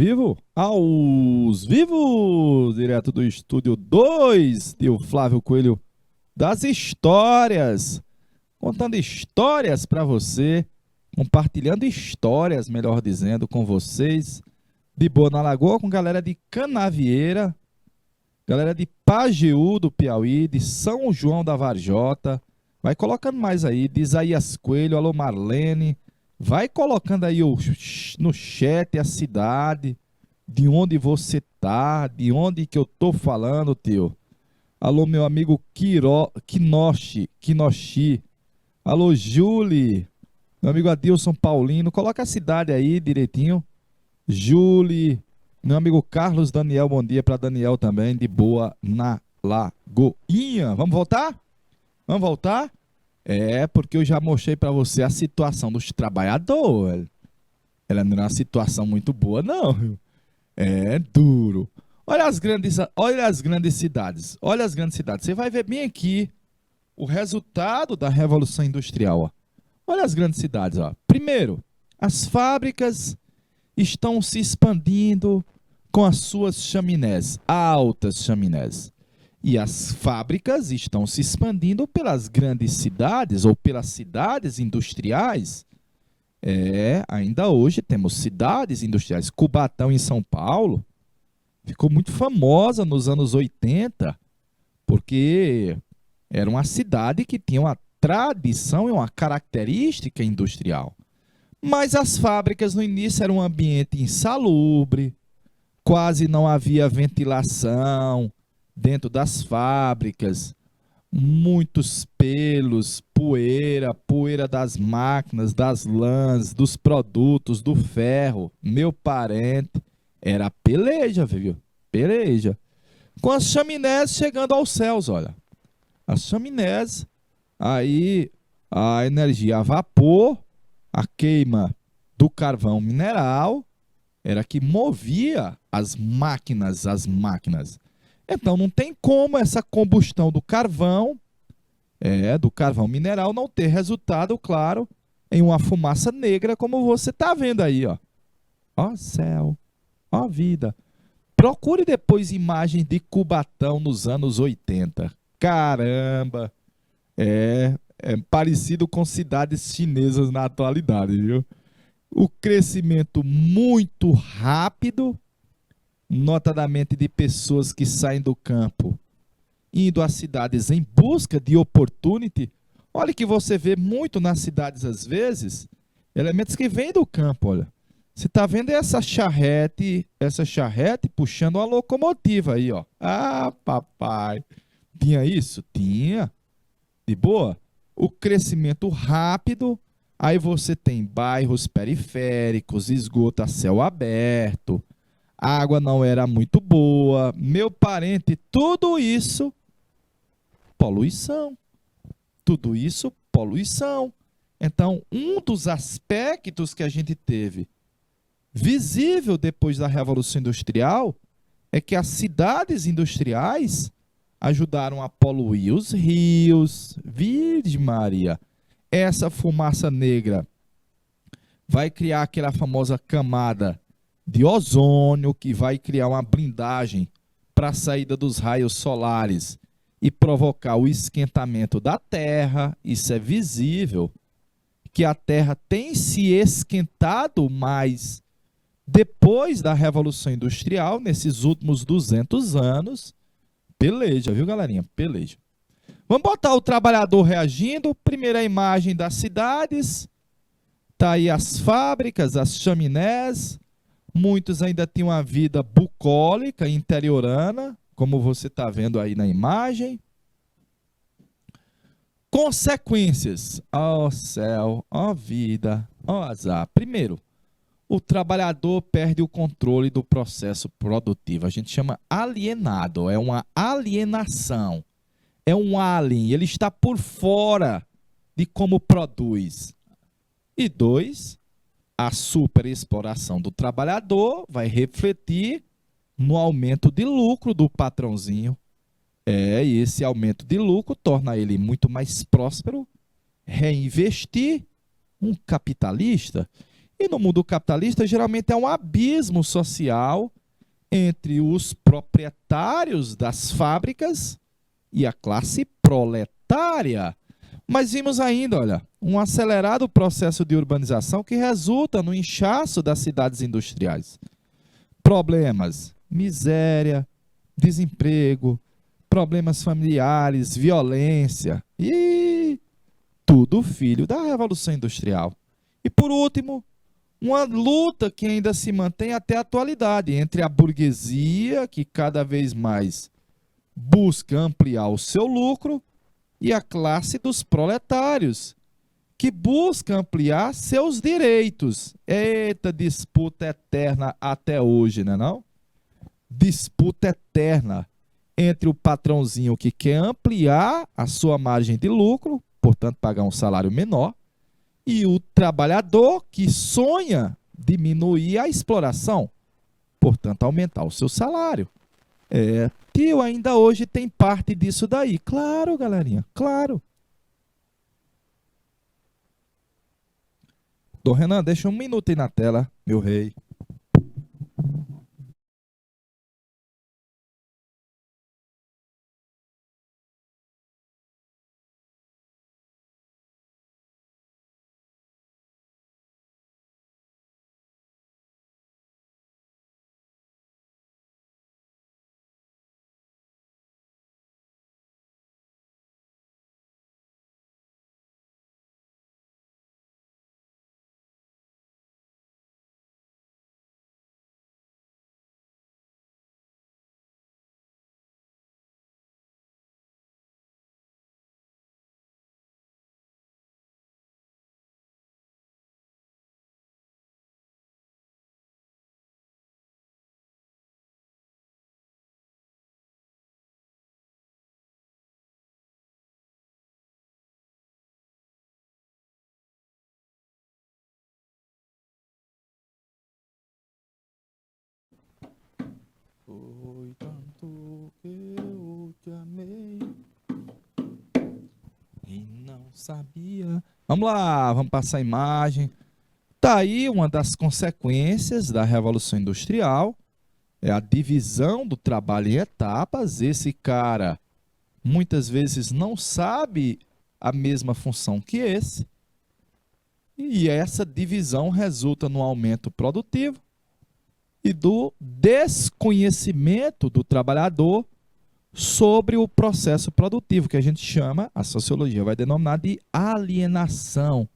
vivo? Aos vivos! Direto do estúdio 2 de o Flávio Coelho das histórias. Contando histórias para você, compartilhando histórias, melhor dizendo, com vocês. De Boa na Lagoa, com galera de Canavieira, galera de Pajeú do Piauí, de São João da Varjota. Vai colocando mais aí, de Isaías Coelho, alô Marlene. Vai colocando aí no chat a cidade, de onde você tá, de onde que eu tô falando, tio. Alô, meu amigo Kinoshi. Alô, Julie. Meu amigo Adilson Paulino. Coloca a cidade aí direitinho. Julie. Meu amigo Carlos Daniel, bom dia para Daniel também, de Boa na Lagoinha. Vamos voltar? Vamos voltar? É, porque eu já mostrei para você a situação dos trabalhadores. Ela não é uma situação muito boa, não. É duro. Olha as grandes cidades. Olha as grandes cidades. Você vai ver bem aqui o resultado da Revolução Industrial. Ó. Olha as grandes cidades. Ó. Primeiro, as fábricas estão se expandindo com as suas chaminés, altas chaminés. E as fábricas estão se expandindo pelas grandes cidades ou pelas cidades industriais. Ainda hoje temos cidades industriais. Cubatão, em São Paulo, ficou muito famosa nos anos 80, porque era uma cidade que tinha uma tradição e uma característica industrial. Mas as fábricas no início eram um ambiente insalubre, quase não havia ventilação dentro das fábricas, muitos pelos, poeira das máquinas, das lãs, dos produtos, do ferro. Meu parente, era peleja, viu? Peleja. Com as chaminés chegando aos céus, olha. As chaminés, aí a energia a vapor, a queima do carvão mineral, era que movia as máquinas. Então não tem como essa combustão do carvão mineral, não ter resultado, claro, em uma fumaça negra, como você está vendo aí, ó. Ó céu, ó vida. Procure depois imagens de Cubatão nos anos 80. Caramba, é parecido com cidades chinesas na atualidade, viu? O crescimento muito rápido, notadamente de pessoas que saem do campo, indo às cidades em busca de opportunity. Olha que você vê muito nas cidades, às vezes, elementos que vêm do campo, olha. Você está vendo essa charrete puxando uma locomotiva aí, ó. Ah, papai. Tinha isso? Tinha. De boa? O crescimento rápido, aí você tem bairros periféricos, esgoto a céu aberto, a água não era muito boa, meu parente, tudo isso, poluição. Tudo isso, poluição. Então, um dos aspectos que a gente teve visível depois da Revolução Industrial é que as cidades industriais ajudaram a poluir os rios. Virgem Maria, essa fumaça negra vai criar aquela famosa camada de ozônio, que vai criar uma blindagem para a saída dos raios solares e provocar o esquentamento da Terra. Isso é visível, que a Terra tem se esquentado mais depois da Revolução Industrial, nesses últimos 200 anos. Peleja, viu, galerinha? Peleja. Vamos botar o trabalhador reagindo. Primeira imagem das cidades. Tá aí as fábricas, as chaminés. Muitos ainda tinham uma vida bucólica, interiorana, como você está vendo aí na imagem. Consequências. Ó céu, ó vida, ó azar. Primeiro, o trabalhador perde o controle do processo produtivo. A gente chama alienado, é uma alienação. É um alien, ele está por fora de como produz. E dois, a superexploração do trabalhador vai refletir no aumento de lucro do patrãozinho. E esse aumento de lucro torna ele muito mais próspero, reinvestir, um capitalista. E no mundo capitalista, geralmente é um abismo social entre os proprietários das fábricas e a classe proletária. Mas vimos ainda, olha, um acelerado processo de urbanização que resulta no inchaço das cidades industriais. Problemas, miséria, desemprego, problemas familiares, violência e tudo filho da Revolução Industrial. E por último, uma luta que ainda se mantém até a atualidade entre a burguesia, que cada vez mais busca ampliar o seu lucro, e a classe dos proletários, que busca ampliar seus direitos. Eita, disputa eterna até hoje, não é não? Disputa eterna entre o patrãozinho que quer ampliar a sua margem de lucro, portanto pagar um salário menor, e o trabalhador que sonha diminuir a exploração, portanto aumentar o seu salário. Tio, ainda hoje tem parte disso daí. Claro, galerinha, claro. Dom Renan, deixa um minuto aí na tela, meu rei. Foi tanto que eu te amei e não sabia. Vamos lá, vamos passar a imagem. Tá aí uma das consequências da Revolução Industrial, é a divisão do trabalho em etapas. Esse cara muitas vezes não sabe a mesma função que esse, e essa divisão resulta no aumento produtivo e do desconhecimento do trabalhador sobre o processo produtivo, que a gente chama, a sociologia vai denominar de alienação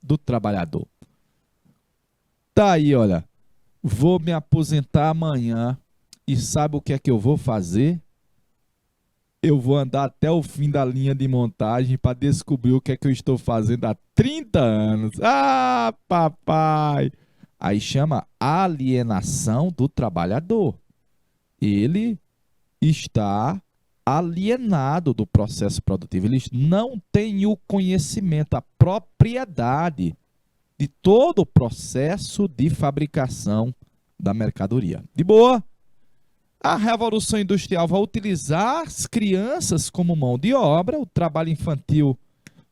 do trabalhador. Tá aí, olha, vou me aposentar amanhã e sabe o que é que eu vou fazer? Eu vou andar até o fim da linha de montagem para descobrir o que é que eu estou fazendo há 30 anos. Ah, papai! Aí chama alienação do trabalhador. Ele está alienado do processo produtivo. Ele não tem o conhecimento, a propriedade de todo o processo de fabricação da mercadoria. De boa? A Revolução Industrial vai utilizar as crianças como mão de obra. O trabalho infantil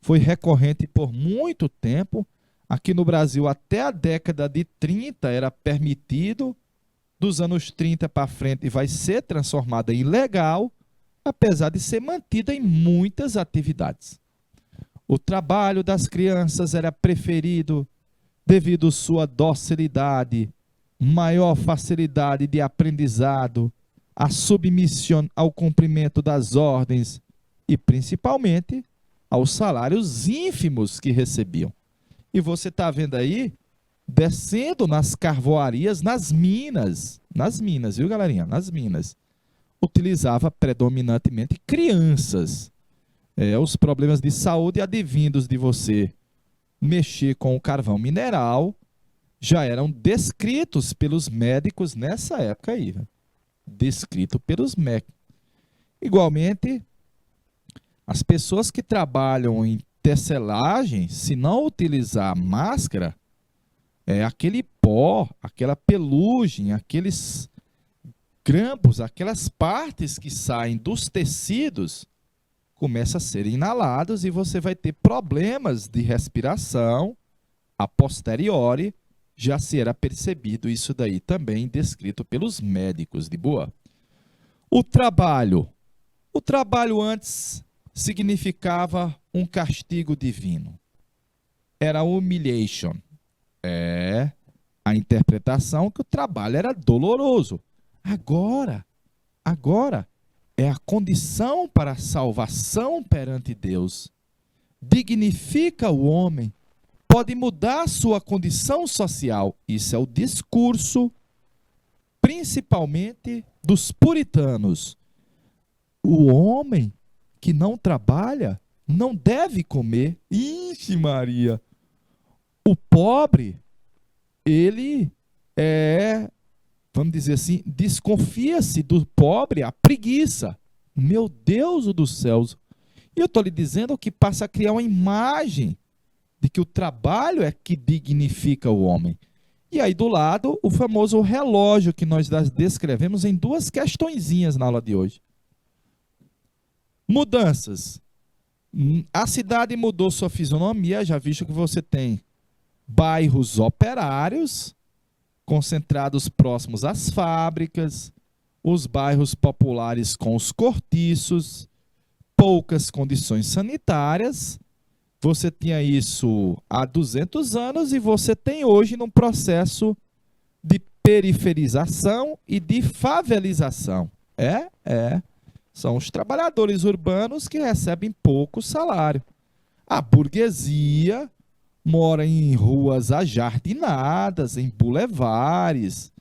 foi recorrente por muito tempo. Aqui no Brasil, até a década de 30 era permitido. Dos anos 30 para frente vai ser transformada em legal, apesar de ser mantida em muitas atividades. O trabalho das crianças era preferido devido à sua docilidade, maior facilidade de aprendizado, a submissão ao cumprimento das ordens e, principalmente, aos salários ínfimos que recebiam. E você está vendo aí, descendo nas carvoarias, nas minas, viu, galerinha? Nas minas. Utilizava predominantemente crianças. Os problemas de saúde advindos de você mexer com o carvão mineral já eram descritos pelos médicos nessa época aí. Descrito pelos médicos. Igualmente, as pessoas que trabalham em tecelagem, se não utilizar máscara, aquele pó, aquela pelugem, aqueles grampos, aquelas partes que saem dos tecidos, começam a ser inalados e você vai ter problemas de respiração a posteriori já se era percebido isso daí também descrito pelos médicos, de boa. O trabalho antes significava um castigo divino. Era humiliation. É a interpretação que o trabalho era doloroso. Agora é a condição para a salvação perante Deus. Dignifica o homem, pode mudar sua condição social. Isso é o discurso, principalmente dos puritanos. O homem que não trabalha não deve comer. Ixi, Maria! O pobre, ele vamos dizer assim, desconfia-se do pobre a preguiça. Meu Deus dos céus! E eu estou lhe dizendo que passa a criar uma imagem de que o trabalho é que dignifica o homem. E aí do lado, o famoso relógio que nós descrevemos em duas questõezinhas na aula de hoje. Mudanças. A cidade mudou sua fisionomia, já visto que você tem bairros operários, concentrados próximos às fábricas, os bairros populares com os cortiços, poucas condições sanitárias. Você tinha isso há 200 anos e você tem hoje num processo de periferização e de favelização. São os trabalhadores urbanos que recebem pouco salário. A burguesia mora em ruas ajardinadas, em bulevares,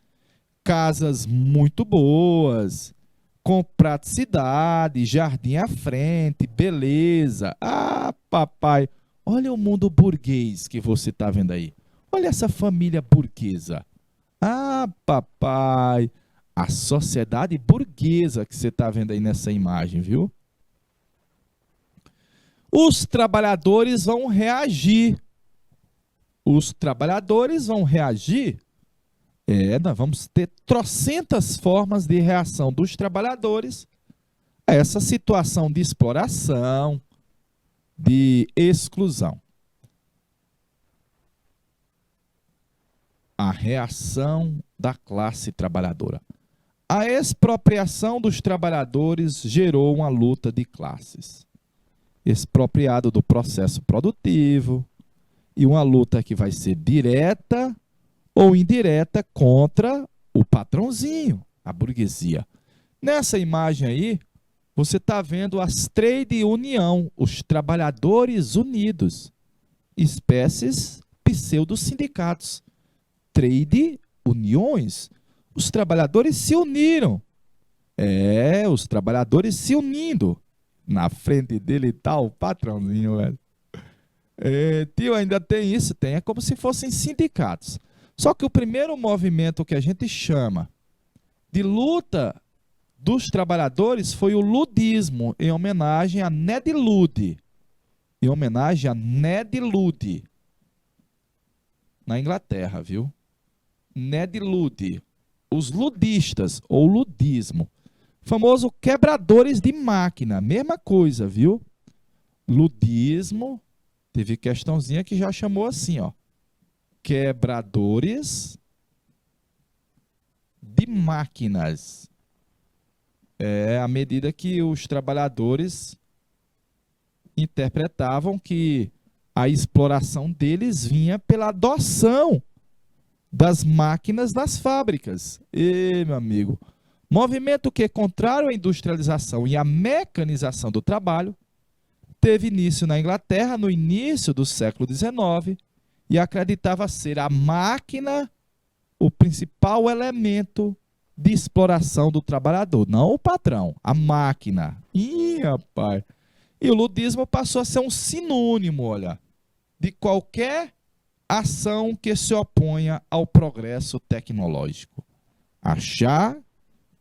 casas muito boas, com praticidade, jardim à frente, beleza. Ah, papai, olha o mundo burguês que você está vendo aí. Olha essa família burguesa. Ah, papai, a sociedade burguesa que você está vendo aí nessa imagem, viu? Os trabalhadores vão reagir. Os trabalhadores vão reagir. Nós vamos ter trocentas formas de reação dos trabalhadores a essa situação de exploração, de exclusão. A reação da classe trabalhadora. A expropriação dos trabalhadores gerou uma luta de classes. Expropriado do processo produtivo e uma luta que vai ser direta ou indireta contra o patrãozinho, a burguesia. Nessa imagem aí, você está vendo as trade união, os trabalhadores unidos, espécies pseudo-sindicatos. Trade uniões, os trabalhadores se uniram. Os trabalhadores se unindo. Na frente dele está o patrãozinho, velho. Tio, ainda tem isso? Tem, é como se fossem sindicatos. Só que o primeiro movimento que a gente chama de luta dos trabalhadores foi o ludismo, em homenagem a Ned Ludd. Em homenagem a Ned Ludd. Na Inglaterra, viu? Ned Ludd. Os ludistas, ou ludismo. Famoso quebradores de máquina. Mesma coisa, viu? Ludismo. Teve questãozinha que já chamou assim, ó. Quebradores de máquinas. À medida que os trabalhadores interpretavam que a exploração deles vinha pela adoção das máquinas das fábricas. Meu amigo, movimento que, contrário à industrialização e à mecanização do trabalho, teve início na Inglaterra no início do século XIX, e acreditava ser a máquina o principal elemento de exploração do trabalhador. Não o patrão, a máquina. Ih, rapaz. E o ludismo passou a ser um sinônimo, olha, de qualquer ação que se oponha ao progresso tecnológico. Achar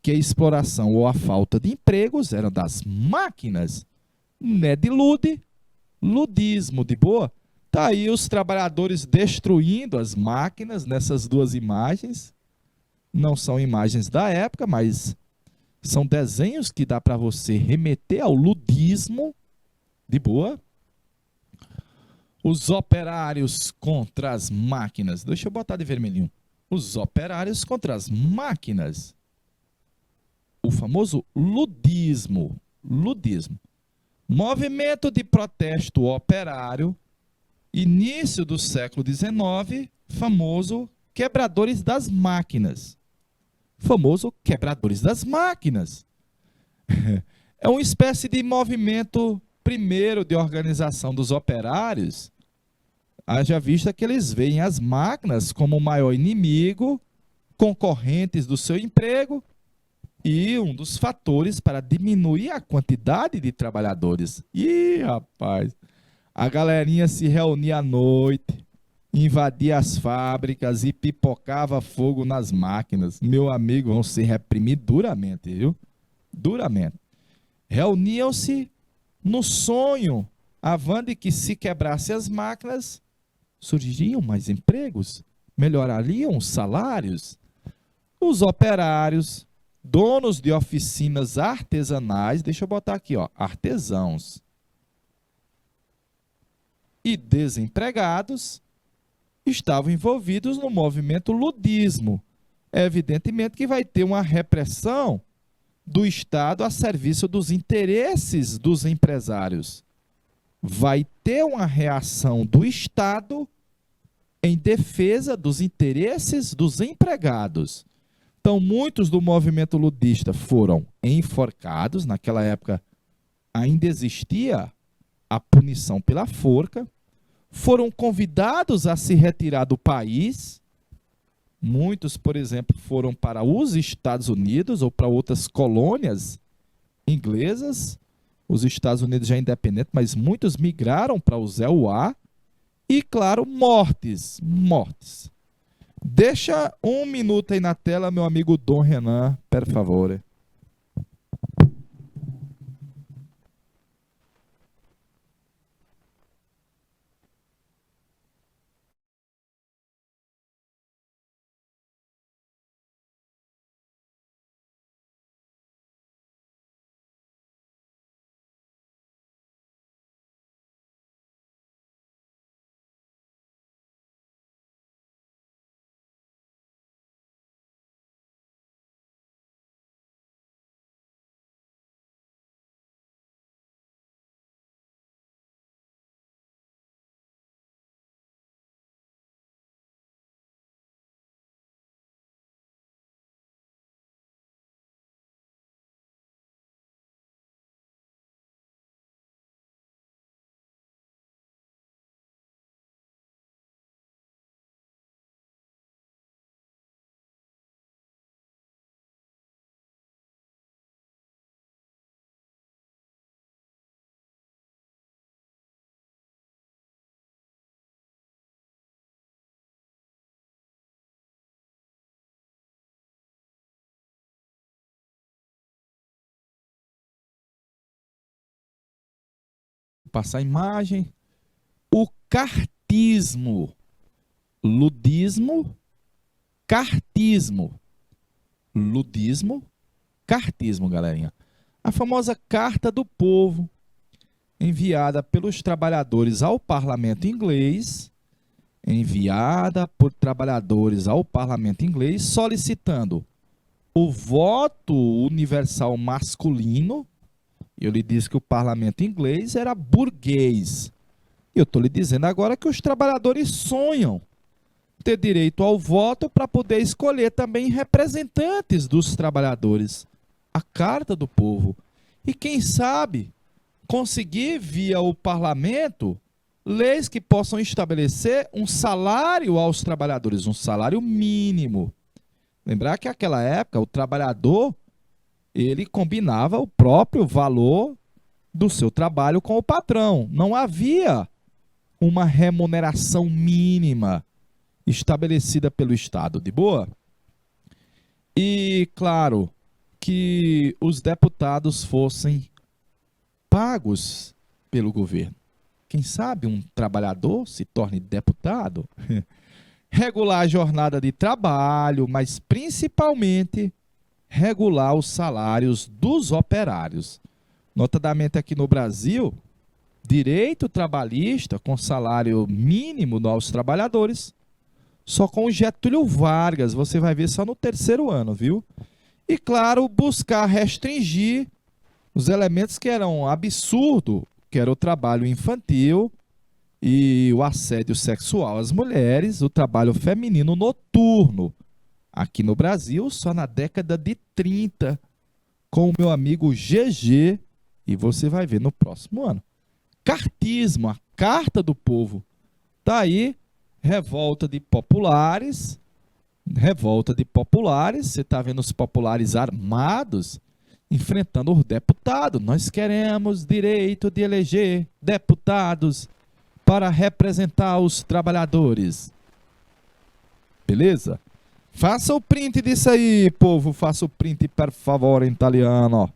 que a exploração ou a falta de empregos eram das máquinas. Ned Ludd, ludismo, de boa? Tá aí os trabalhadores destruindo as máquinas nessas duas imagens. Não são imagens da época, mas são desenhos que dá para você remeter ao ludismo, de boa. Os operários contra as máquinas. Deixa eu botar de vermelhinho. Os operários contra as máquinas. O famoso ludismo. Ludismo. Movimento de protesto operário, início do século XIX, famoso quebradores das máquinas. Famoso quebradores das máquinas. É uma espécie de movimento primeiro de organização dos operários, haja vista que eles veem as máquinas como o maior inimigo, concorrentes do seu emprego e um dos fatores para diminuir a quantidade de trabalhadores. Ih, rapaz, a galerinha se reunia à noite, invadia as fábricas e pipocava fogo nas máquinas. Meu amigo, vão se reprimir duramente, viu? Duramente. Reuniam-se no sonho, a fim de que se quebrasse as máquinas, surgiriam mais empregos, melhorariam os salários. Os operários, donos de oficinas artesanais, deixa eu botar aqui, ó, artesãos, e desempregados, estavam envolvidos no movimento ludismo. É evidentemente que vai ter uma repressão do Estado a serviço dos interesses dos empresários. Vai ter uma reação do Estado em defesa dos interesses dos empregados. Então, muitos do movimento ludista foram enforcados. Naquela época, ainda existia a punição pela forca. Foram convidados a se retirar do país. Muitos, por exemplo, foram para os Estados Unidos ou para outras colônias inglesas. Os Estados Unidos já independentes, mas muitos migraram para o ZEUA. E, claro, mortes. Mortes. Deixa um minuto aí na tela, meu amigo Dom Renan, por favor. Vou passar a imagem. O cartismo. Ludismo, cartismo. Ludismo, cartismo, galerinha. A famosa Carta do Povo, enviada pelos trabalhadores ao parlamento inglês, solicitando o voto universal masculino. Eu lhe disse que o parlamento inglês era burguês. E eu estou lhe dizendo agora que os trabalhadores sonham ter direito ao voto para poder escolher também representantes dos trabalhadores. A Carta do Povo. E quem sabe conseguir via o parlamento leis que possam estabelecer um salário aos trabalhadores, um salário mínimo. Lembrar que naquela época o trabalhador ele combinava o próprio valor do seu trabalho com o patrão. Não havia uma remuneração mínima estabelecida pelo Estado, de boa? E, claro, que os deputados fossem pagos pelo governo. Quem sabe um trabalhador se torne deputado? Regular a jornada de trabalho, mas principalmente regular os salários dos operários. Notadamente aqui no Brasil, direito trabalhista com salário mínimo aos trabalhadores. Só com o Getúlio Vargas, você vai ver só no terceiro ano, viu? E, claro, buscar restringir os elementos que eram absurdo, que era o trabalho infantil e o assédio sexual às mulheres, o trabalho feminino noturno. Aqui no Brasil, só na década de 30, com o meu amigo GG, e você vai ver no próximo ano. Cartismo, a carta do povo. Tá aí, revolta de populares, você está vendo os populares armados enfrentando os deputados. Nós queremos direito de eleger deputados para representar os trabalhadores. Beleza? Faça o print disso aí, povo. Faça o print, per favore, em italiano.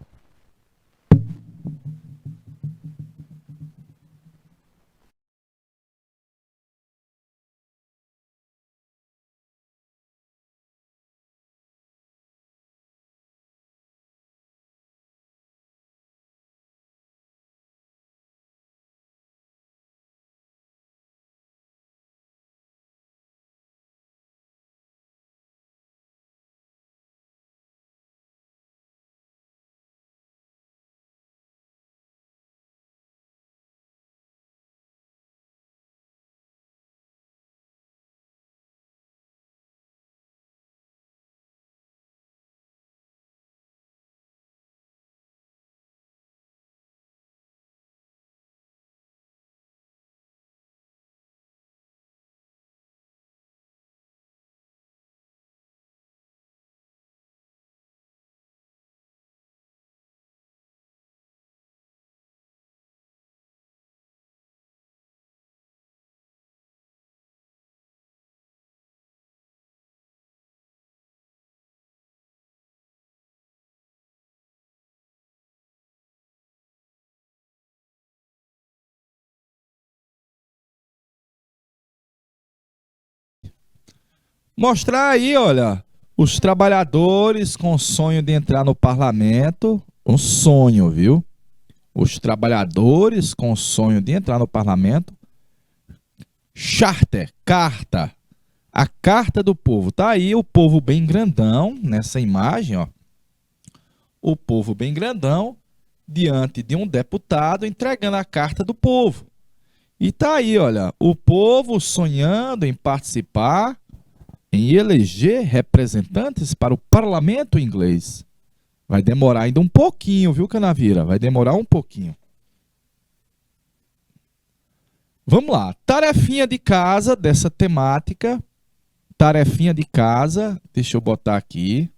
Mostrar aí, olha, os trabalhadores com sonho de entrar no parlamento. Um sonho, viu? Os trabalhadores com sonho de entrar no parlamento. Charter, carta. A carta do povo. Tá aí o povo bem grandão nessa imagem, ó. O povo bem grandão diante de um deputado entregando a carta do povo. E tá aí, olha, o povo sonhando em participar, em eleger representantes para o parlamento inglês. Vai demorar ainda um pouquinho, viu, Canavira? Vai demorar um pouquinho. Vamos lá. Tarefinha de casa dessa temática. Tarefinha de casa. Deixa eu botar aqui.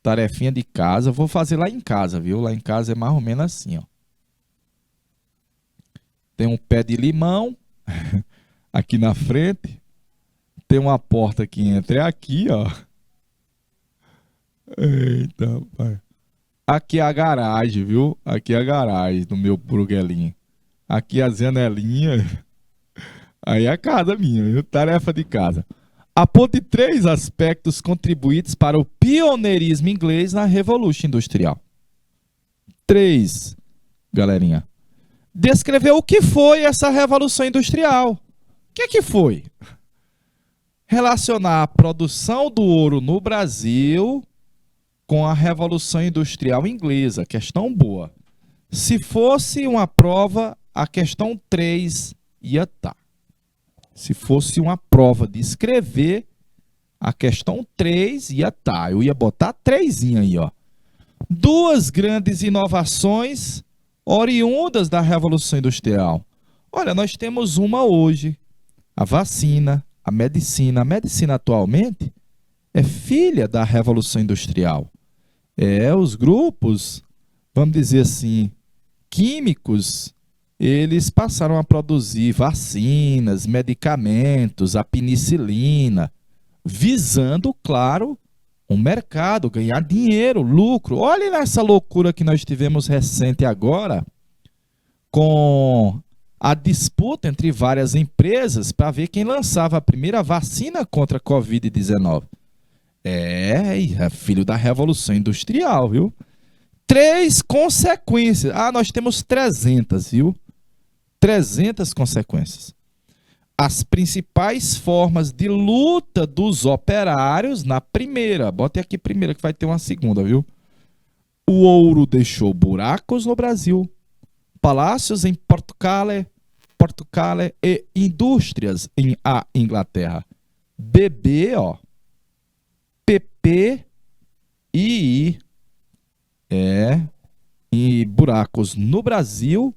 Tarefinha de casa. Vou fazer lá em casa, viu? Lá em casa é mais ou menos assim, ó. Tem um pé de limão aqui na frente. Tem uma porta que entra. É aqui, ó. Eita, pai. Aqui é a garagem, viu? Aqui é a garagem do meu bruguelinho. Aqui a janelinha. Aí é a casa minha, viu? Tarefa de casa. Aponte 3 aspectos contribuintes para o pioneirismo inglês na Revolução Industrial. 3, galerinha. Descrever o que foi essa Revolução Industrial. O que foi? Relacionar a produção do ouro no Brasil com a Revolução Industrial Inglesa. Questão boa. Se fosse uma prova, a questão 3 ia estar. Se fosse uma prova de escrever, a questão 3 ia estar. Eu ia botar 3 aí, ó. 2 grandes inovações oriundas da Revolução Industrial. Olha, nós temos uma hoje. A vacina, a medicina. A medicina atualmente é filha da Revolução Industrial. Os grupos, vamos dizer assim, químicos, eles passaram a produzir vacinas, medicamentos, a penicilina, visando, claro, um mercado, ganhar dinheiro, lucro. Olha nessa loucura que nós tivemos recente agora, com a disputa entre várias empresas para ver quem lançava a primeira vacina contra a Covid-19. É filho da Revolução Industrial, viu? 3 consequências. Nós temos 300, viu? 300 consequências. As principais formas de luta dos operários na primeira. Bote aqui primeira que vai ter uma segunda, viu? O ouro deixou buracos no Brasil, palácios em Portugal e indústrias em a Inglaterra. BB, ó. PP e e buracos no Brasil,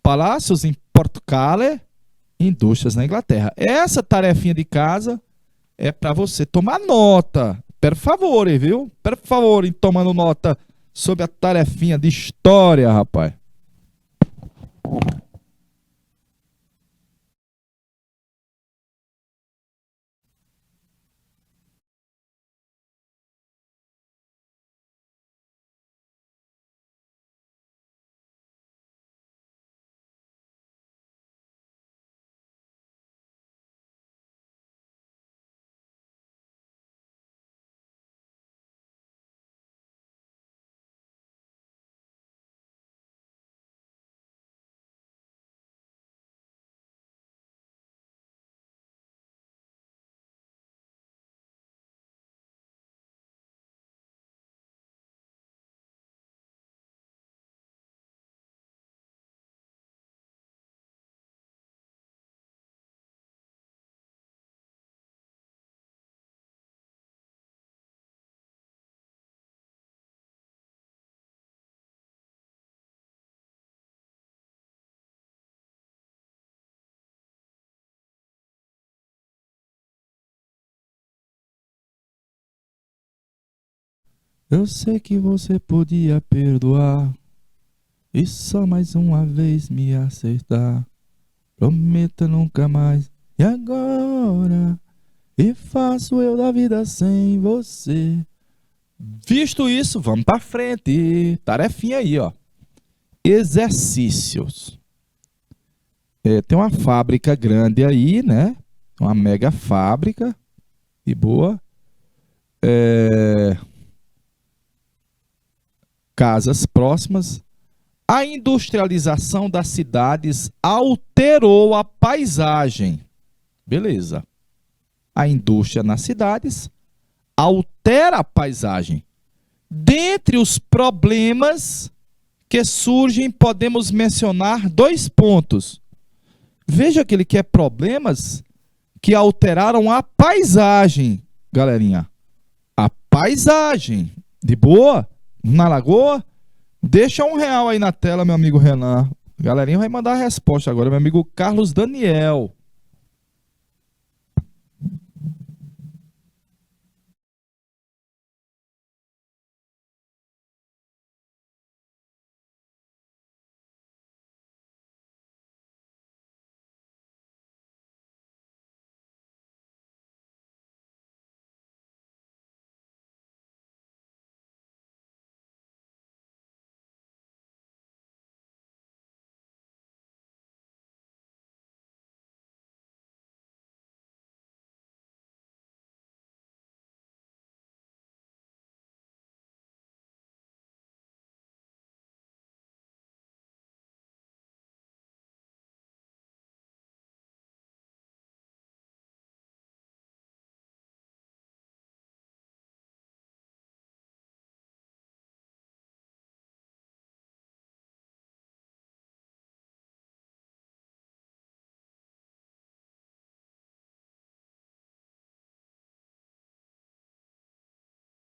palácios em Portugal, indústrias na Inglaterra. Essa tarefinha de casa é para você tomar nota. Por favor, viu? Por favor, tomando nota sobre a tarefinha de história, rapaz. Eu sei que você podia perdoar e só mais uma vez me acertar. Prometa nunca mais. E agora? E faço eu da vida sem você? Visto isso, vamos para frente. Tarefinha aí, ó. Exercícios. Tem uma fábrica grande aí, né? Uma mega fábrica. E boa. Casas próximas. A industrialização das cidades alterou a paisagem. Beleza. A indústria nas cidades altera a paisagem. Dentre os problemas que surgem, podemos mencionar 2 pontos. Veja que ele quer problemas que alteraram a paisagem, galerinha. A paisagem. De boa? Na lagoa? Deixa R$1 aí na tela, meu amigo Renan. Galerinha vai mandar a resposta agora, meu amigo Carlos Daniel.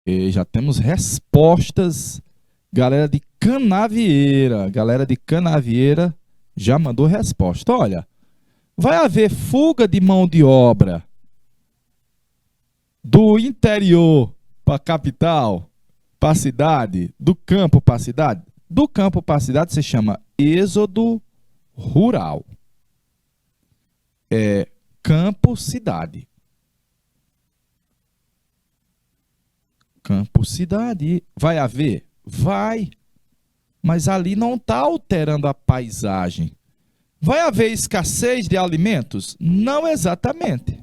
E já temos respostas. Galera de Canavieira. Galera de Canavieira já mandou resposta. Olha, vai haver fuga de mão de obra do interior para a capital, para a cidade, do campo para a cidade. Do campo para a cidade se chama êxodo rural. É campo-cidade. Campo-cidade. Vai haver? Vai. Mas ali não está alterando a paisagem. Vai haver escassez de alimentos? Não exatamente.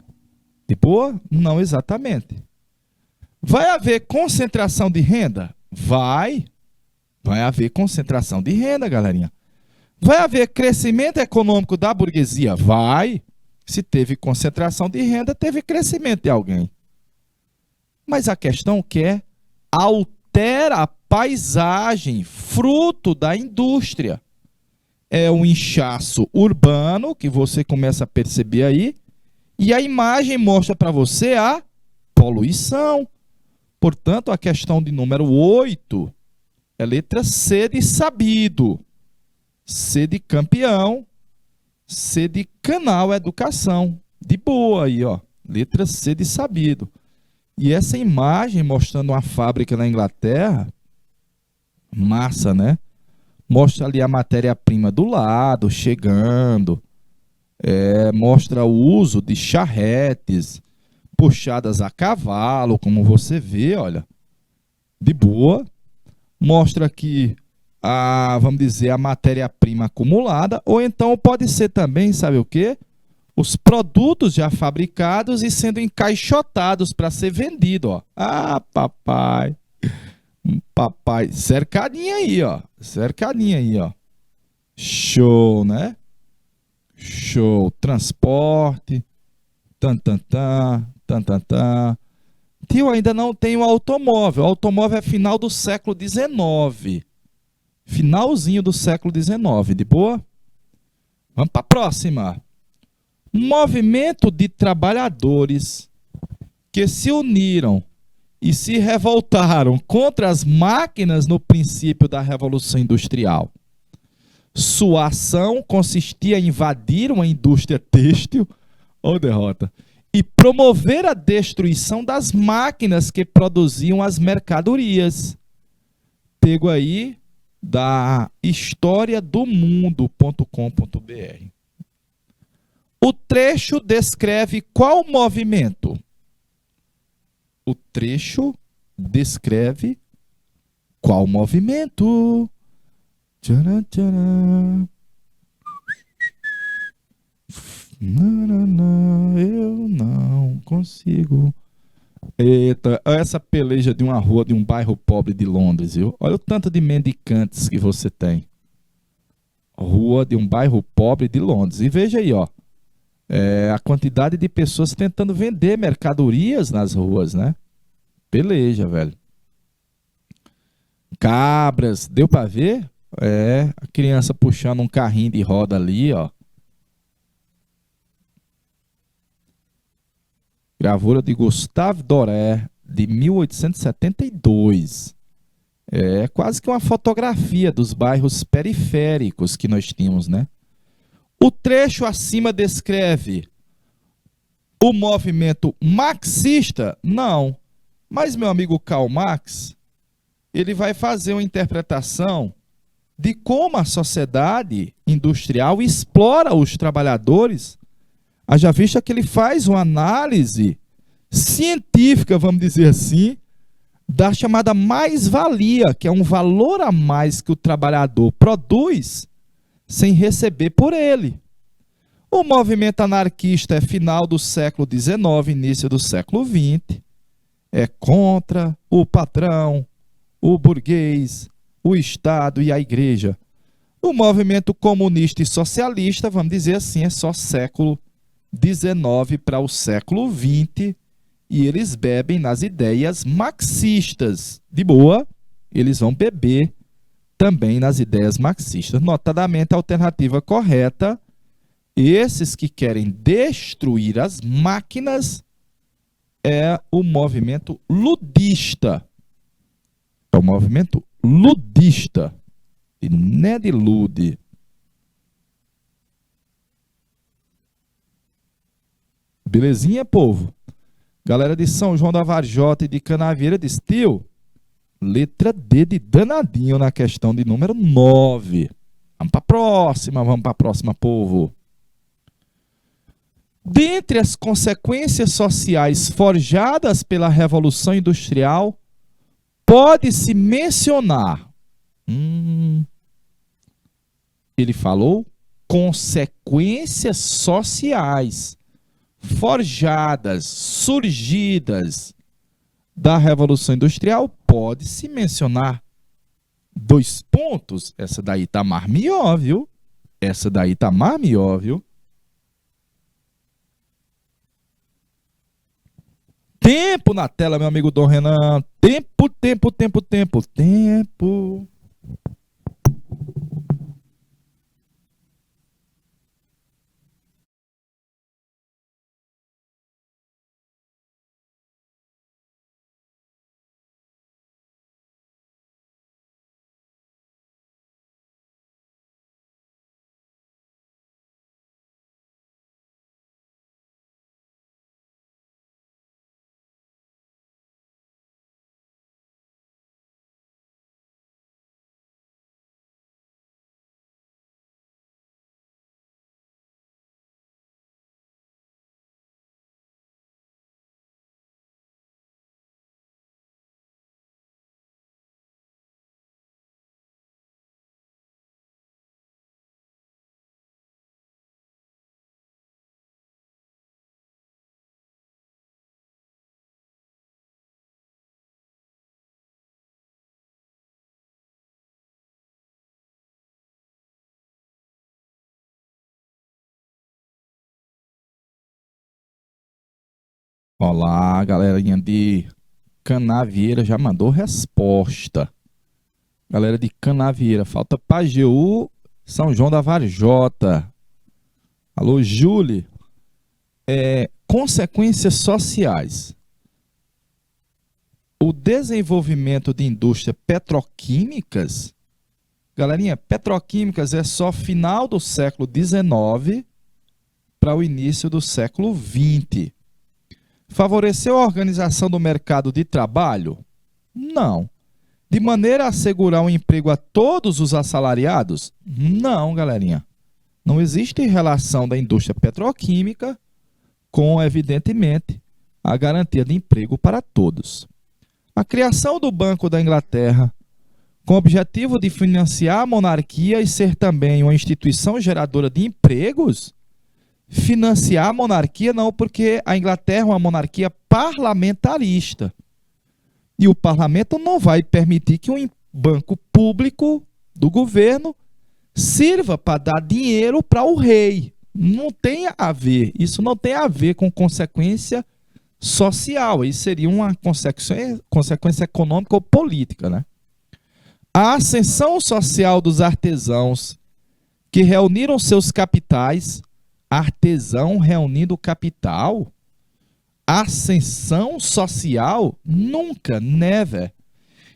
De boa? Não exatamente. Vai haver concentração de renda? Vai. Vai haver concentração de renda, galerinha. Vai haver crescimento econômico da burguesia? Vai. Se teve concentração de renda, teve crescimento de alguém. Mas a questão que é, altera a paisagem, fruto da indústria. É um inchaço urbano, que você começa a perceber aí, e a imagem mostra para você a poluição. Portanto, a questão de número 8 é letra C de sabido, C de campeão, C de canal educação. De boa aí, ó. Letra C de sabido. E essa imagem mostrando uma fábrica na Inglaterra, massa, né? Mostra ali a matéria-prima do lado, chegando. Mostra o uso de charretes, puxadas a cavalo, como você vê, olha. De boa. Mostra aqui vamos dizer, a matéria-prima acumulada, ou então pode ser também, sabe o quê? Os produtos já fabricados e sendo encaixotados para ser vendido, ó. Ah, papai. Papai, cercadinha aí, ó. Cercadinha aí, ó. Show, né? Show. Transporte. Tan, tan, tan, tan, tan, tan. Tio, ainda não tem o automóvel. O automóvel é final do século XIX. Finalzinho do século XIX, de boa? Vamos para a próxima. Movimento de trabalhadores que se uniram e se revoltaram contra as máquinas no princípio da Revolução Industrial. Sua ação consistia em invadir uma indústria têxtil, ou derrota, e promover a destruição das máquinas que produziam as mercadorias. Pego aí da historiadomundo.com.br. O trecho descreve qual movimento? O trecho descreve qual movimento? Tcharam, tcharam. Não, eu não consigo. Eita, essa peleja de uma rua de um bairro pobre de Londres, viu? Olha o tanto de mendicantes que você tem. Rua de um bairro pobre de Londres. E veja aí, ó. A quantidade de pessoas tentando vender mercadorias nas ruas, né? Peleja, velho. Cabras, deu pra ver? A criança puxando um carrinho de roda ali, ó. Gravura de Gustave Doré, de 1872. É quase que uma fotografia dos bairros periféricos que nós tínhamos, né? O trecho acima descreve o movimento marxista? Não. Mas meu amigo Karl Marx, ele vai fazer uma interpretação de como a sociedade industrial explora os trabalhadores. Haja vista que ele faz uma análise científica, vamos dizer assim, da chamada mais-valia, que é um valor a mais que o trabalhador produz sem receber por ele. O movimento anarquista é final do século XIX, início do século XX. É contra o patrão, o burguês, o Estado e a igreja. O movimento comunista e socialista, vamos dizer assim, é só século XIX para o século XX, e eles bebem nas ideias marxistas. De boa, eles vão beber também nas ideias marxistas. Notadamente, a alternativa correta, esses que querem destruir as máquinas, é o movimento ludista. É o movimento ludista, e não é de lude. Belezinha, povo? Galera de São João da Varjota e de Canavieira diz, tio, letra D de danadinho na questão de número 9. Vamos para a próxima, povo. Dentre as consequências sociais forjadas pela Revolução Industrial, pode-se mencionar, ele falou, consequências sociais forjadas, surgidas da Revolução Industrial, pode-se mencionar 2 pontos. Essa daí tá marmió, viu? Essa daí tá maior, viu? Tempo na tela, meu amigo Dom Renan. Tempo, tempo, tempo, tempo, tempo. Olá, galerinha de Canavieira já mandou resposta. Galera de Canavieira, falta Pajeú, São João da Varjota. Alô, Júlia. Consequências sociais. O desenvolvimento de indústrias petroquímicas, galerinha, petroquímicas é só final do século XIX para o início do século XX. Favoreceu a organização do mercado de trabalho? Não. De maneira a assegurar um emprego a todos os assalariados? Não, galerinha. Não existe relação da indústria petroquímica com, evidentemente, a garantia de emprego para todos. A criação do Banco da Inglaterra, com o objetivo de financiar a monarquia e ser também uma instituição geradora de empregos? Financiar a monarquia não, porque a Inglaterra é uma monarquia parlamentarista. E o parlamento não vai permitir que um banco público do governo sirva para dar dinheiro para o rei. Não tem a ver, isso não tem a ver com consequência social, isso seria uma consequência econômica ou política, né? A ascensão social dos artesãos que reuniram seus capitais, artesão reunindo capital, ascensão social, nunca, never.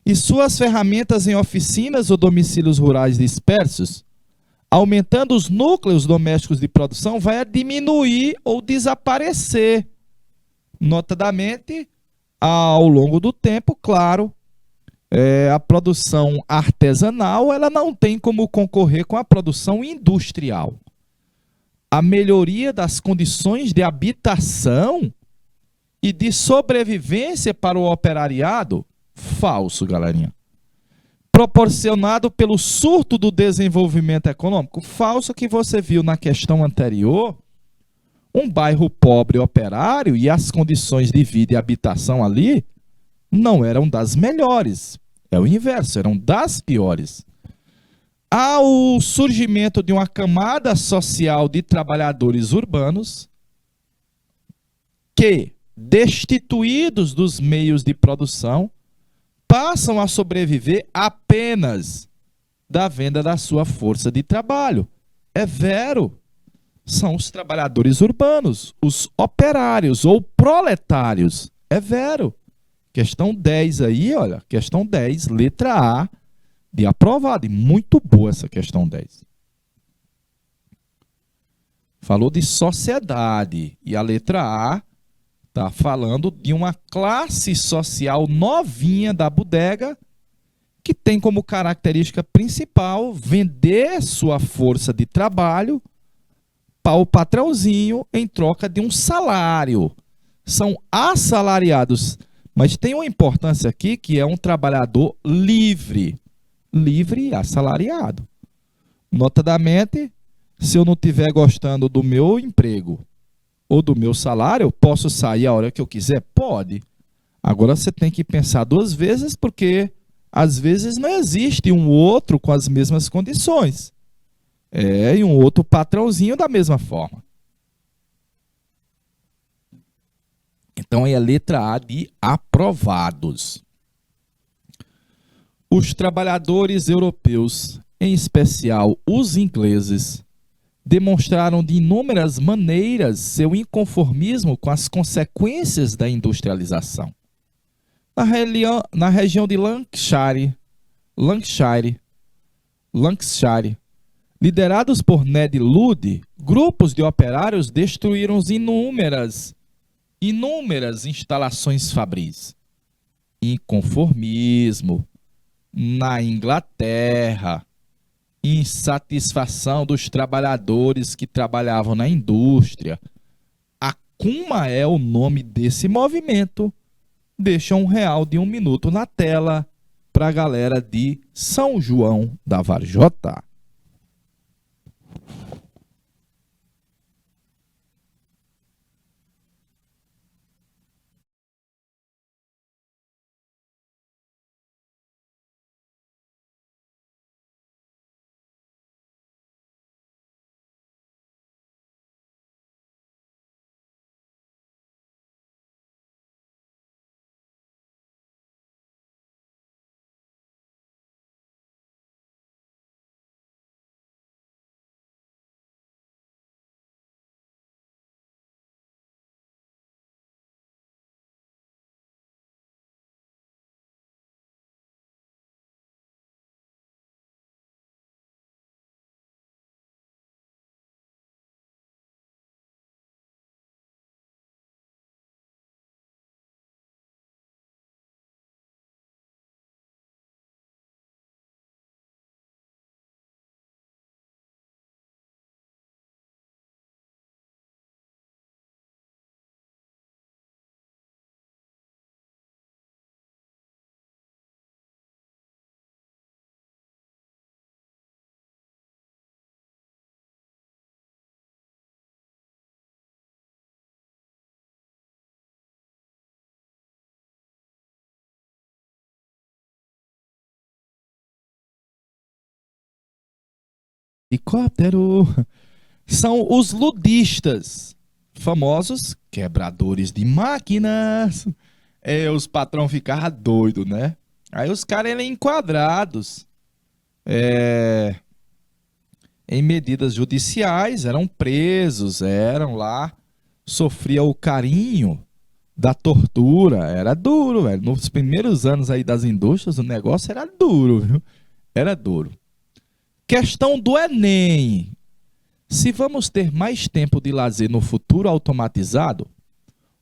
E suas ferramentas em oficinas ou domicílios rurais dispersos, aumentando os núcleos domésticos de produção, vai diminuir ou desaparecer. Notadamente, ao longo do tempo, claro, a produção artesanal ela não tem como concorrer com a produção industrial. A melhoria das condições de habitação e de sobrevivência para o operariado, falso, galerinha. Proporcionado pelo surto do desenvolvimento econômico, falso, que você viu na questão anterior, um bairro pobre operário e as condições de vida e habitação ali não eram das melhores. É o inverso, eram das piores. Há o surgimento de uma camada social de trabalhadores urbanos que, destituídos dos meios de produção, passam a sobreviver apenas da venda da sua força de trabalho. É vero. São os trabalhadores urbanos, os operários ou proletários. É vero. Questão 10 aí, olha, questão 10, letra A, de aprovado. E muito boa essa questão 10. Falou de sociedade. E a letra A está falando de uma classe social novinha da bodega que tem como característica principal vender sua força de trabalho para o patrãozinho em troca de um salário. São assalariados, mas tem uma importância aqui que é um trabalhador livre. Livre e assalariado. Notadamente, se eu não estiver gostando do meu emprego ou do meu salário, eu posso sair a hora que eu quiser? Pode. Agora você tem que pensar duas vezes, porque às vezes não existe um outro com as mesmas condições. E um outro patrãozinho da mesma forma. Então é a letra A de aprovados. Os trabalhadores europeus, em especial os ingleses, demonstraram de inúmeras maneiras seu inconformismo com as consequências da industrialização. Na região de Lancashire, liderados por Ned Ludd, grupos de operários destruíram inúmeras instalações fabris. Inconformismo. Na Inglaterra, insatisfação dos trabalhadores que trabalhavam na indústria. A Cuma é o nome desse movimento. Deixa R$ 1 de 1 minuto na tela para a galera de São João da Varjota. Helicóptero são os ludistas, famosos quebradores de máquinas. Os patrão ficavam doidos, né? Aí os caras eram enquadrados é, em medidas judiciais, eram presos, eram lá, sofria o carinho da tortura, era duro, velho. Nos primeiros anos aí das indústrias, o negócio era duro, viu? Era duro. Questão do Enem. Se vamos ter mais tempo de lazer no futuro automatizado,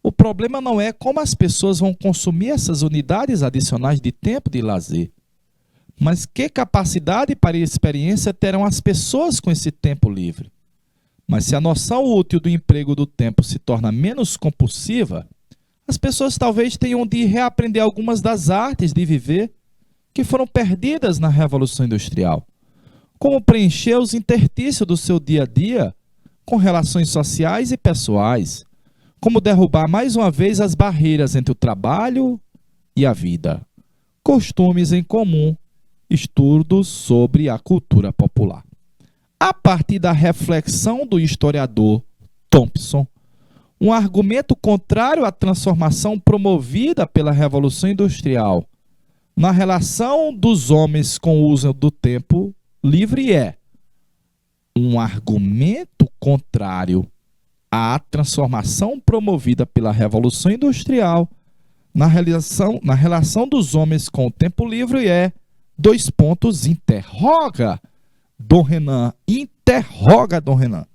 o problema não é como as pessoas vão consumir essas unidades adicionais de tempo de lazer, mas que capacidade para experiência terão as pessoas com esse tempo livre. Mas se a noção útil do emprego do tempo se torna menos compulsiva, as pessoas talvez tenham de reaprender algumas das artes de viver que foram perdidas na Revolução Industrial. Como preencher os interstícios do seu dia a dia com relações sociais e pessoais. Como derrubar mais uma vez as barreiras entre o trabalho e a vida. Costumes em comum. Estudos sobre a cultura popular. A partir da reflexão do historiador Thompson, um argumento contrário à transformação promovida pela Revolução Industrial na relação dos homens com o uso do tempo livre é um argumento contrário à transformação promovida pela Revolução Industrial na relação dos homens com o tempo livre é interroga Dom Renan, interroga Dom Renan.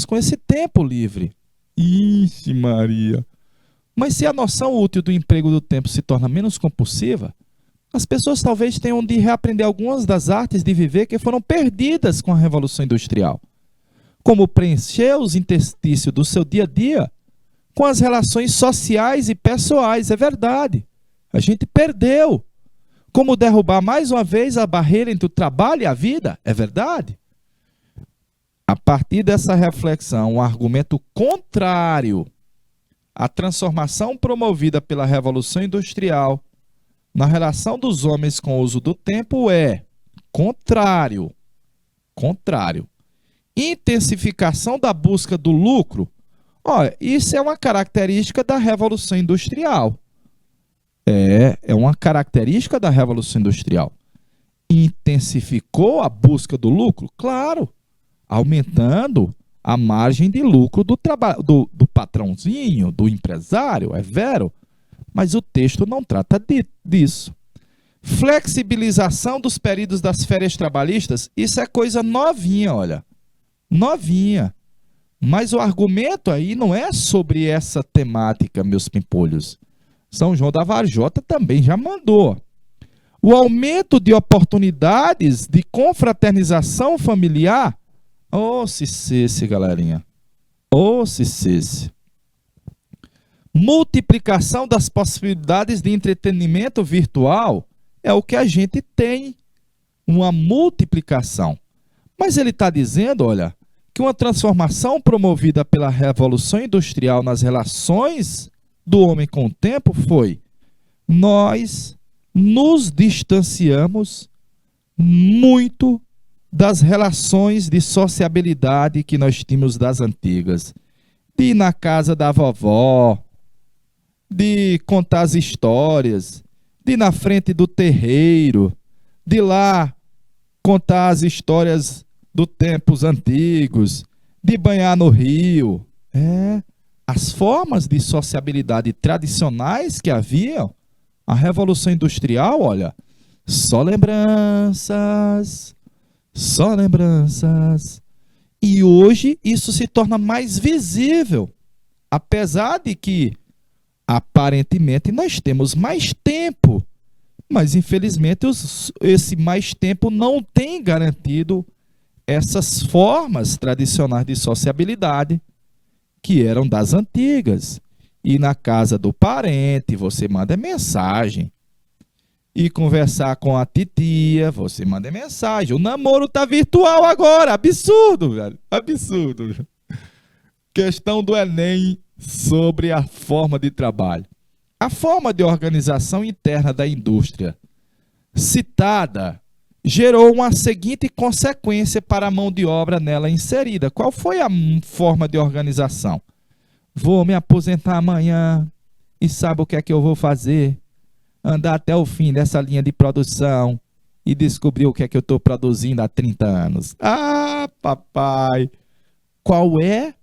com esse tempo livre. Ixi, Maria. Mas se a noção útil do emprego do tempo se torna menos compulsiva, as pessoas talvez tenham de reaprender algumas das artes de viver que foram perdidas com a Revolução Industrial, como preencher os interstícios do seu dia a dia com as relações sociais e pessoais. É verdade. A gente perdeu. Como derrubar mais uma vez a barreira entre o trabalho e a vida. É verdade. A partir dessa reflexão, um argumento contrário à transformação promovida pela Revolução Industrial na relação dos homens com o uso do tempo é contrário. Intensificação da busca do lucro. Olha, isso é uma característica da Revolução Industrial. É uma característica da Revolução Industrial. Intensificou a busca do lucro? Claro, aumentando a margem de lucro do patrãozinho, do empresário, é vero, mas o texto não trata disso. Flexibilização dos períodos das férias trabalhistas, isso é coisa novinha, olha, novinha. Mas o argumento aí não é sobre essa temática, meus pimpolhos. São João da Varjota também já mandou. O aumento de oportunidades de confraternização familiar. Se cesse, galerinha. Se cesse. Multiplicação das possibilidades de entretenimento virtual é o que a gente tem. Uma multiplicação. Mas ele está dizendo, olha, que uma transformação promovida pela Revolução Industrial nas relações do homem com o tempo foi: nós nos distanciamos muito das relações de sociabilidade que nós tínhamos das antigas. De ir na casa da vovó, de contar as histórias, de ir na frente do terreiro, de ir lá contar as histórias dos tempos antigos, de banhar no rio. As formas de sociabilidade tradicionais que haviam, a Revolução Industrial, olha, só lembranças. E hoje isso se torna mais visível, apesar de que, aparentemente, nós temos mais tempo, mas infelizmente esse mais tempo não tem garantido essas formas tradicionais de sociabilidade que eram das antigas. Ir na casa do parente, você manda mensagem. E conversar com a titia, você manda mensagem. O namoro tá virtual agora. Absurdo, velho. Absurdo. Questão do Enem sobre a forma de trabalho. A forma de organização interna da indústria citada gerou uma seguinte consequência para a mão de obra nela inserida. Qual foi a forma de organização? Vou me aposentar amanhã e sabe o que é que eu vou fazer? Andar até o fim dessa linha de produção e descobrir o que é que eu estou produzindo há 30 anos. Papai! Qual é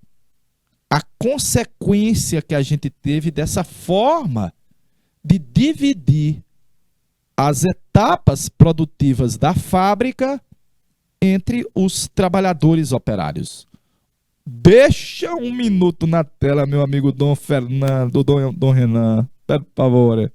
a consequência que a gente teve dessa forma de dividir as etapas produtivas da fábrica entre os trabalhadores operários? Deixa um minuto na tela, meu amigo Dom Fernando, Dom Renan, por favor.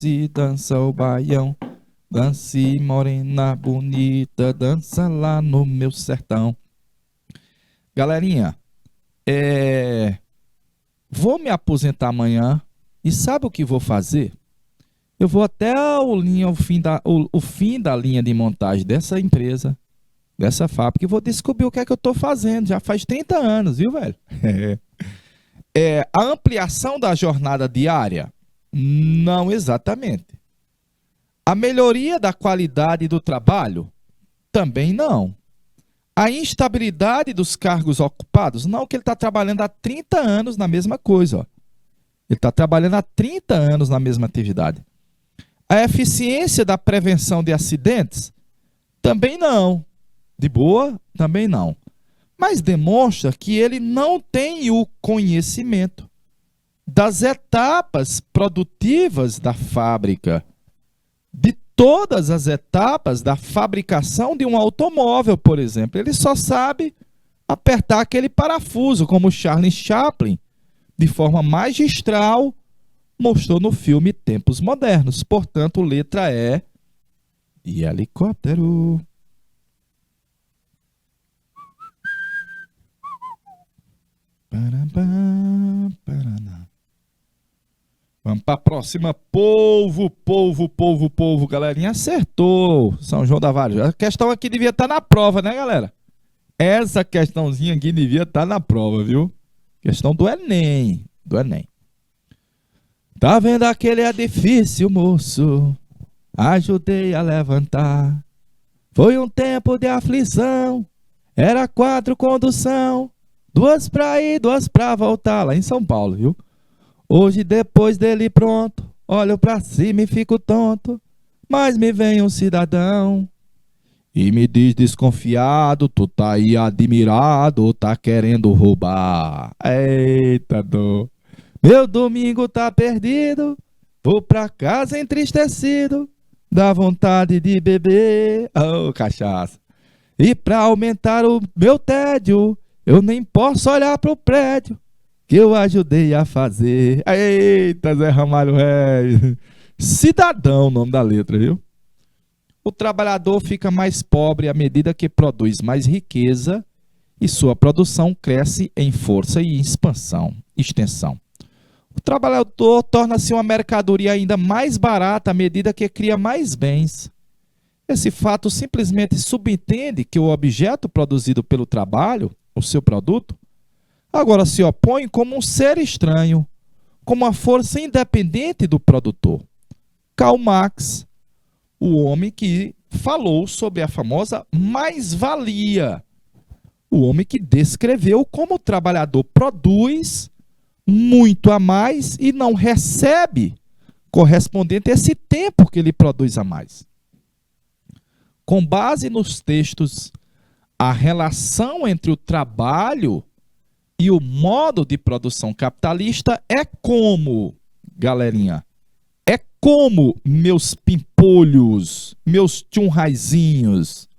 Se dança o baião, dance morena bonita, dança lá no meu sertão. Galerinha, vou me aposentar amanhã e sabe o que vou fazer? Eu vou até o fim da linha de montagem dessa empresa, dessa fábrica, e vou descobrir o que é que eu estou fazendo. Já faz 30 anos, viu, velho? A ampliação da jornada diária? Não exatamente. A melhoria da qualidade do trabalho? Também não. A instabilidade dos cargos ocupados? Não, que ele está trabalhando há 30 anos na mesma coisa. Ó. Ele está trabalhando há 30 anos na mesma atividade. A eficiência da prevenção de acidentes? Também não. De boa? Também não. Mas demonstra que ele não tem o conhecimento das etapas produtivas da fábrica, de todas as etapas da fabricação de um automóvel, por exemplo. Ele só sabe apertar aquele parafuso, como Charlie Chaplin, de forma magistral, mostrou no filme Tempos Modernos. Portanto, letra E de helicóptero. Vamos para a próxima. Povo. Galerinha, acertou. São João da Várzea. A questão aqui devia estar na prova, né, galera? Essa questãozinha aqui devia estar na prova, viu? Questão do Enem. Tá vendo aquele edifício, moço? Ajudei a levantar. Foi um tempo de aflição. Era 4 condução. 2 pra ir, 2 pra voltar. Lá em São Paulo, viu? Hoje, depois dele pronto, olho pra cima e fico tonto. Mas me vem um cidadão e me diz desconfiado: tu tá aí admirado ou tá querendo roubar? Eita dor. Meu domingo tá perdido, vou pra casa entristecido, dá vontade de beber, oh, cachaça. E pra aumentar o meu tédio, eu nem posso olhar pro prédio que eu ajudei a fazer. Eita, Zé Ramalho Reis. Cidadão, o nome da letra, viu? O trabalhador fica mais pobre à medida que produz mais riqueza e sua produção cresce em força e extensão. O trabalhador torna-se uma mercadoria ainda mais barata à medida que cria mais bens. Esse fato simplesmente subentende que o objeto produzido pelo trabalho, o seu produto, agora se opõe como um ser estranho, como uma força independente do produtor. Karl Marx, o homem que falou sobre a famosa mais-valia, o homem que descreveu como o trabalhador produz muito a mais e não recebe correspondente a esse tempo que ele produz a mais. Com base nos textos, a relação entre o trabalho e o modo de produção capitalista é como, galerinha, é como, meus pimpolhos, meus tchunraizinhos.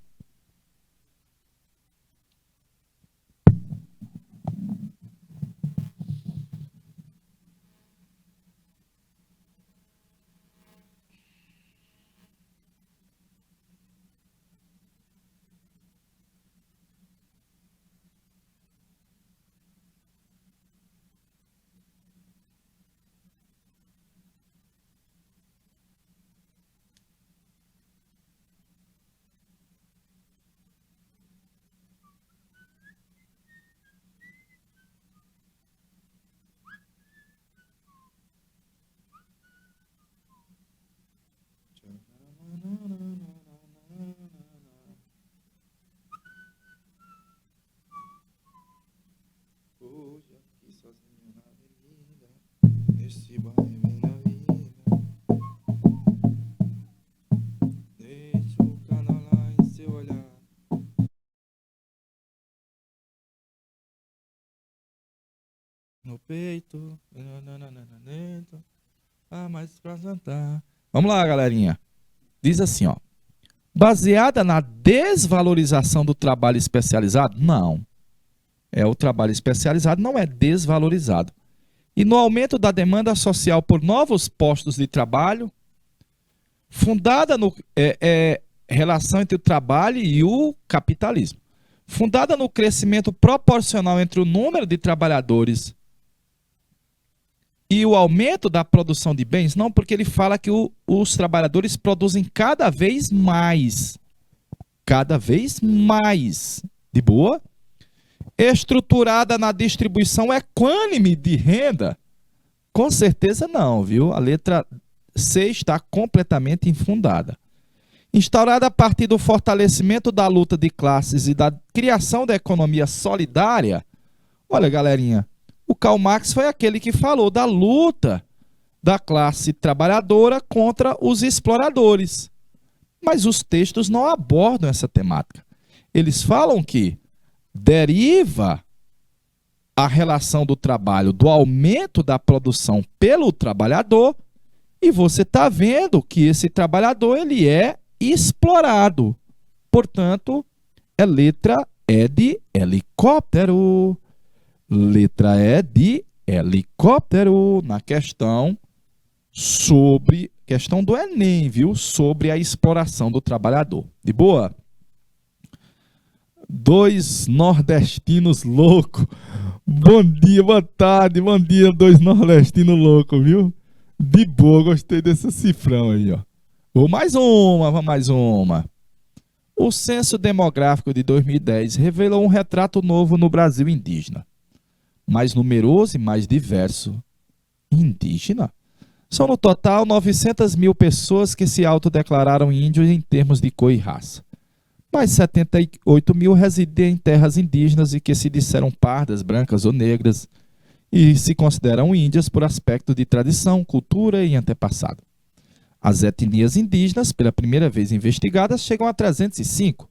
Hoje aqui sozinho na avenida, nesse bairro vem da vida. Deixa o canal lá em seu olhar. No peito, mais pra cantar. Vamos lá, galerinha. Diz assim, ó. Baseada na desvalorização do trabalho especializado? Não. O trabalho especializado não é desvalorizado. E no aumento da demanda social por novos postos de trabalho? fundada no relação entre o trabalho e o capitalismo, fundada no crescimento proporcional entre o número de trabalhadores e o aumento da produção de bens. Não, porque ele fala que os trabalhadores produzem cada vez mais. Cada vez mais. De boa? Estruturada na distribuição equânime de renda? Com certeza não, viu? A letra C está completamente infundada. Instaurada a partir do fortalecimento da luta de classes e da criação da economia solidária. Olha, galerinha, o Karl Marx foi aquele que falou da luta da classe trabalhadora contra os exploradores. Mas os textos não abordam essa temática. Eles falam que deriva a relação do trabalho do aumento da produção pelo trabalhador, e você está vendo que esse trabalhador ele é explorado. Portanto, é letra E de helicóptero. Letra E de helicóptero na questão do Enem, viu? Sobre a exploração do trabalhador. De boa? Dois nordestinos loucos. Bom dia, boa tarde, bom dia, dois nordestinos loucos, viu? De boa, gostei desse cifrão aí, ó. Vamos mais uma. O Censo Demográfico de 2010 revelou um retrato novo no Brasil indígena. Mais numeroso e mais diverso. Indígena? São no total 900 mil pessoas que se autodeclararam índios em termos de cor e raça. Mais 78 mil residem em terras indígenas e que se disseram pardas, brancas ou negras e se consideram índias por aspecto de tradição, cultura e antepassado. As etnias indígenas, pela primeira vez investigadas, chegam a 305.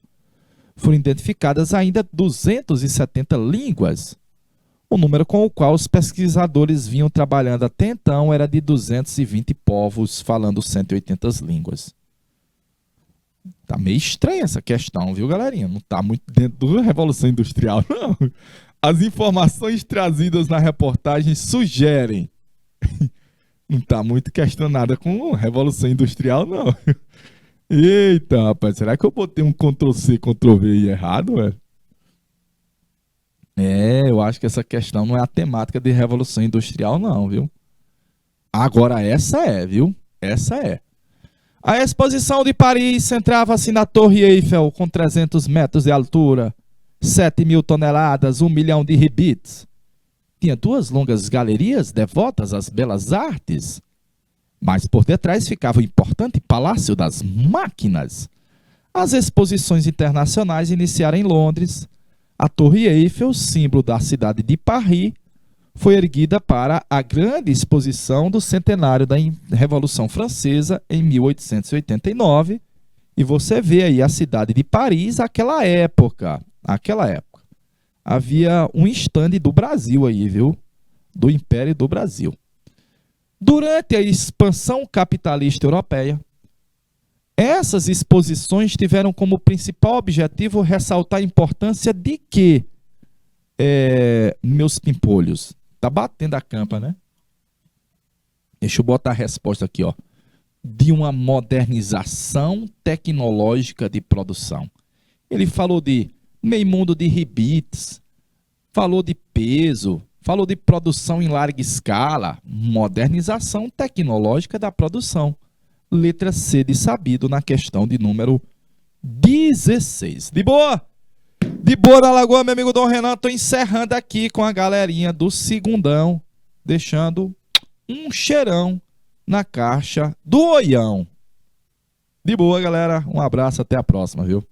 Foram identificadas ainda 270 línguas. O número com o qual os pesquisadores vinham trabalhando até então era de 220 povos falando 180 línguas. Tá meio estranha essa questão, viu, galerinha? Não tá muito dentro da Revolução Industrial, não. As informações trazidas na reportagem sugerem. Não tá muito questionada com Revolução Industrial, não. Eita, rapaz, será que eu botei um Ctrl+C, Ctrl+V aí errado, velho? Eu acho que essa questão não é a temática de Revolução Industrial, não, viu? Agora essa é, viu? Essa é. A exposição de Paris centrava-se na Torre Eiffel, com 300 metros de altura, 7 mil toneladas, 1 milhão de ribites. Tinha duas longas galerias devotas às belas artes, mas por detrás ficava o importante Palácio das Máquinas. As exposições internacionais iniciaram em Londres. A Torre Eiffel, símbolo da cidade de Paris, foi erguida para a grande exposição do centenário da Revolução Francesa em 1889. E você vê aí a cidade de Paris, aquela época. Havia um estande do Brasil aí, viu? Do Império do Brasil. Durante a expansão capitalista europeia, essas exposições tiveram como principal objetivo ressaltar a importância de quê, meus pimpolhos? Tá batendo a campa, né? Deixa eu botar a resposta aqui, ó. De uma modernização tecnológica de produção. Ele falou de meio mundo de ribites, falou de peso, falou de produção em larga escala, modernização tecnológica da produção. Letra C de sabido na questão de número 16. De boa? De boa da Lagoa, meu amigo Dom Renan. Estou encerrando aqui com a galerinha do segundão, deixando um cheirão na caixa do Oião. De boa, galera. Um abraço, até a próxima, viu?